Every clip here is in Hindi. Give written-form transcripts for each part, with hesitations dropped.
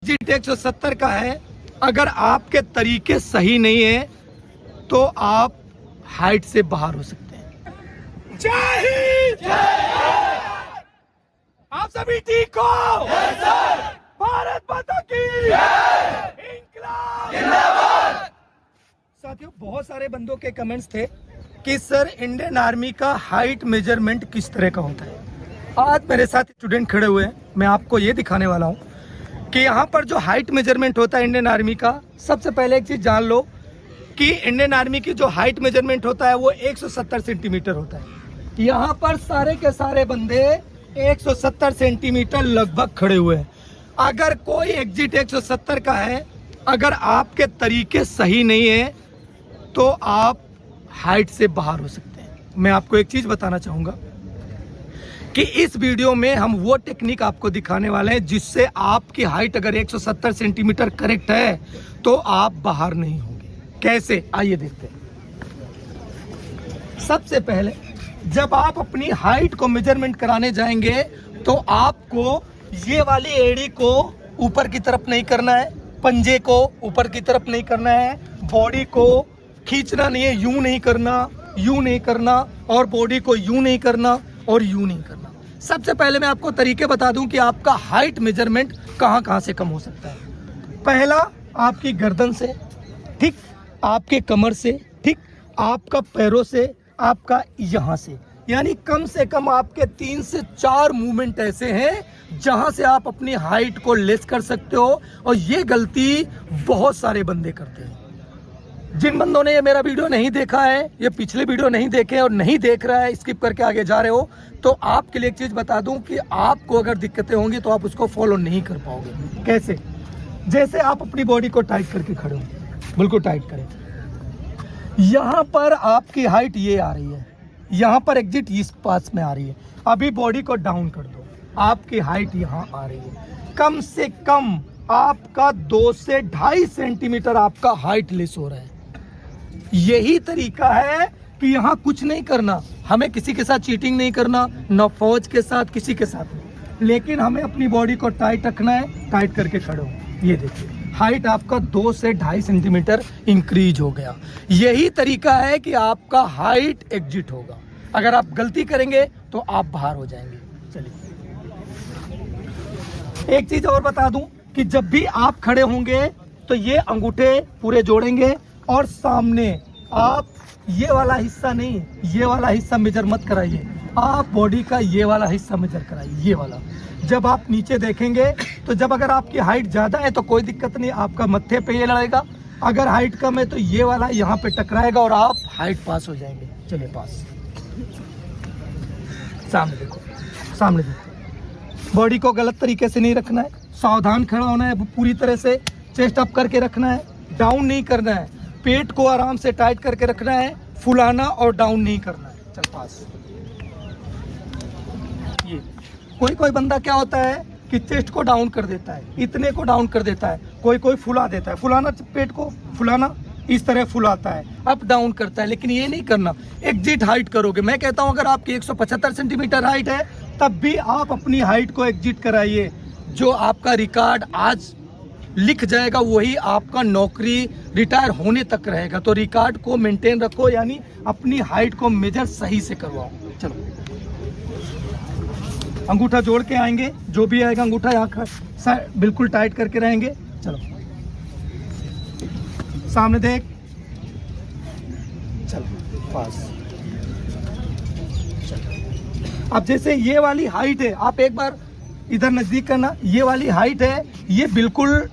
एग्जिट 170 का है। अगर आपके तरीके सही नहीं है तो आप हाइट से बाहर हो सकते हैं। जय हिंद। आप सभी ठीक हो? भारत माता की इंकलाब जिंदाबाद। साथियों, बहुत सारे बंदों के कमेंट्स थे कि सर इंडियन आर्मी का हाइट मेजरमेंट किस तरह का होता है। आज मेरे साथ स्टूडेंट खड़े हुए हैं, मैं आपको ये दिखाने वाला हूँ कि यहाँ पर जो हाइट मेजरमेंट होता है इंडियन आर्मी का, सबसे पहले एक चीज़ जान लो कि इंडियन आर्मी की जो हाइट मेजरमेंट होता है वो 170 सेंटीमीटर होता है। यहाँ पर सारे के सारे बंदे 170 सेंटीमीटर लगभग खड़े हुए हैं। अगर कोई एग्जिट 170 का है, अगर आपके तरीके सही नहीं है तो आप हाइट से बाहर हो सकते हैं। मैं आपको एक चीज़ बताना चाहूँगा कि इस वीडियो में हम वो टेक्निक आपको दिखाने वाले हैं जिससे आपकी हाइट अगर 170 सेंटीमीटर करेक्ट है तो आप बाहर नहीं होंगे। कैसे, आइए देखते हैं। सबसे पहले जब आप अपनी हाइट को मेजरमेंट कराने जाएंगे तो आपको ये वाली एड़ी को ऊपर की तरफ नहीं करना है, पंजे को ऊपर की तरफ नहीं करना है, बॉडी को खींचना नहीं है, यूं नहीं करना, यूं नहीं करना, और बॉडी को यूं नहीं करना और यूं नहीं करना। सबसे पहले मैं आपको तरीके बता दूं कि आपका हाइट मेजरमेंट कहां कहां से कम हो सकता है। पहला, आपकी गर्दन से, ठीक, आपके कमर से, ठीक, आपका पैरों से, आपका यहां से, यानी कम से कम आपके 3 से 4 मूवमेंट ऐसे हैं जहां से आप अपनी हाइट को लेस कर सकते हो। और ये गलती बहुत सारे बंदे करते हैं। जिन बंदों ने ये मेरा वीडियो नहीं देखा है, ये पिछले वीडियो नहीं देखे और नहीं देख रहा है, स्किप करके आगे जा रहे हो, तो आपके लिए एक चीज बता दूं कि आपको अगर दिक्कतें होंगी तो आप उसको फॉलो नहीं कर पाओगे। कैसे? जैसे आप अपनी बॉडी को टाइट करके खड़े हो, बिल्कुल टाइट करें। यहां पर आपकी हाइट ये आ रही है, यहां पर एग्जिट इस पास में आ रही है। अभी बॉडी को डाउन कर दो, आपकी हाइट यहां आ रही है। कम से कम आपका 2 से 2.5 सेंटीमीटर आपका हाइट लेस हो रहा है। यही तरीका है कि यहाँ कुछ नहीं करना, हमें किसी के साथ चीटिंग नहीं करना, न फौज के साथ, किसी के साथ नहीं, लेकिन हमें अपनी बॉडी को टाइट रखना है। टाइट करके खड़े हो, ये देखिए हाइट आपका 2 से 2.5 सेंटीमीटर इंक्रीज हो गया। यही तरीका है कि आपका हाइट एग्जिट होगा। अगर आप गलती करेंगे तो आप बाहर हो जाएंगे। चलिए एक चीज और बता दूं कि जब भी आप खड़े होंगे तो ये अंगूठे पूरे जोड़ेंगे और सामने आप ये वाला हिस्सा नहीं, ये वाला हिस्सा मेजर मत कराइए, आप बॉडी का ये वाला हिस्सा मेजर कराइए, ये वाला। जब आप नीचे देखेंगे तो जब अगर आपकी हाइट ज़्यादा है तो कोई दिक्कत नहीं, आपका मत्थे पे ये लड़ेगा। अगर हाइट कम है तो ये वाला यहाँ पे टकराएगा और आप हाइट पास हो जाएंगे। चलिए पास, सामने देखो, सामने देखो। बॉडी को गलत तरीके से नहीं रखना है, सावधान खड़ा होना है, पूरी तरह से चेस्ट अप करके रखना है, डाउन नहीं करना है, पेट को आराम से टाइट करके रखना है, फुलाना और डाउन नहीं करना है। चल पास। ये कोई बंदा क्या होता है कि चेस्ट को डाउन कर देता है, इतने को डाउन कर देता है, कोई फुला देता है, फुलाना, पेट को फुलाना इस तरह फुलाता है, अप डाउन करता है, लेकिन ये नहीं करना। एग्जिट हाइट करोगे। मैं कहता हूं अगर आपकी 175 सेंटीमीटर हाइट है तब भी आप अपनी हाइट को एग्जिट कराइए। जो आपका रिकॉर्ड आज लिख जाएगा वही आपका नौकरी रिटायर होने तक रहेगा। तो रिकॉर्ड को मेंटेन रखो, यानी अपनी हाइट को मेजर सही से करवाओ। चलो अंगूठा जोड़ के आएंगे, जो भी आएगा अंगूठा यहाँ बिल्कुल टाइट करके रहेंगे। चलो सामने देख, चलो पास। चलो अब जैसे ये वाली हाइट है, आप एक बार इधर नजदीक करना, ये वाली हाइट है, ये बिल्कुल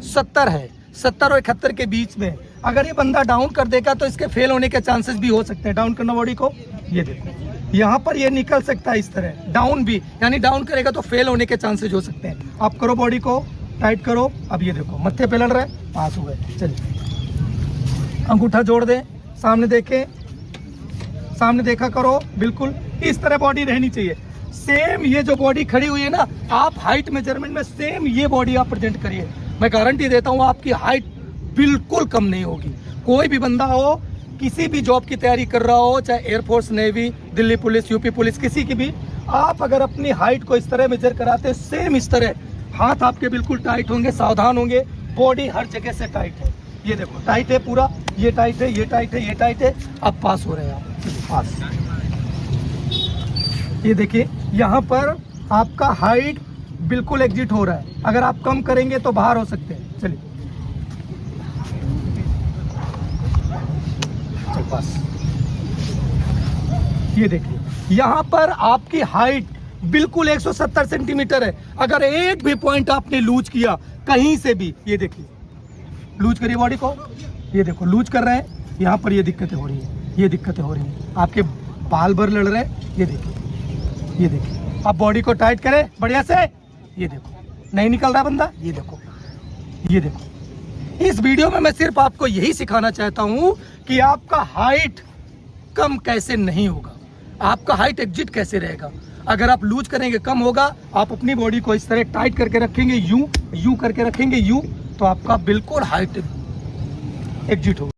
70 है, 70 और 71 के बीच में। अगर ये बंदा डाउन कर देगा तो इसके फेल होने के चांसेस भी हो सकते हैं। डाउन करना बॉडी को, ये देखो यहाँ पर ये निकल सकता है इस तरह, डाउन भी, यानी डाउन करेगा तो फेल होने के चांसेस हो सकते हैं। आप करो, बॉडी को टाइट करो। अब ये देखो मत्थे पे लड़ रहा है, पास हो गए। चलिए अंगूठा जोड़ दें, सामने देखें, सामने देखा करो, बिल्कुल इस तरह बॉडी रहनी चाहिए। सेम ये जो बॉडी खड़ी हुई है ना, आप हाइट मेजरमेंट में सेम ये बॉडी आप प्रेजेंट करिए। मैं गारंटी देता हूँ आपकी हाइट बिल्कुल कम नहीं होगी। कोई भी बंदा हो, किसी भी जॉब की तैयारी कर रहा हो, चाहे air force, navy, Delhi police, UP police, किसी की भी, आप अगर अपनी हाइट को इस तरह मेजर कराते सेम इस तरह, हाथ आपके बिल्कुल टाइट होंगे, सावधान होंगे। बॉडी हर जगह से टाइट है, ये देखो टाइट है पूरा, ये टाइट है, ये टाइट है, ये टाइट है। अब पास हो रहे हैं आप, चलिए पास। ये देखिए यहाँ पर आपका हाइट बिल्कुल एग्जिट हो रहा है, अगर आप कम करेंगे तो बाहर हो सकते हैं। चलिए चल पास। ये देखिए यहाँ पर आपकी हाइट बिल्कुल 170 सेंटीमीटर है। अगर एक भी पॉइंट आपने लूज किया कहीं से भी, ये देखिए लूज करिए बॉडी को, ये देखो लूज कर रहे हैं, यहाँ पर ये दिक्कतें हो रही है, ये दिक्कतें हो रही हैं, आपके बाल भर लड़ रहे हैं। ये देखिए, ये देखिए, अब बॉडी को टाइट करें बढ़िया से। ये देखो नहीं निकल रहा बंदा, ये देखो, ये देखो। इस वीडियो में मैं सिर्फ आपको यही सिखाना चाहता हूँ कि आपका हाइट कम कैसे नहीं होगा, आपका हाइट एग्जिट कैसे रहेगा। अगर आप लूज करेंगे कम होगा, आप अपनी बॉडी को इस तरह टाइट करके रखेंगे, यूं करके रखेंगे यूं, तो आपका बिल्कुल हाइट एग्जिट होगा।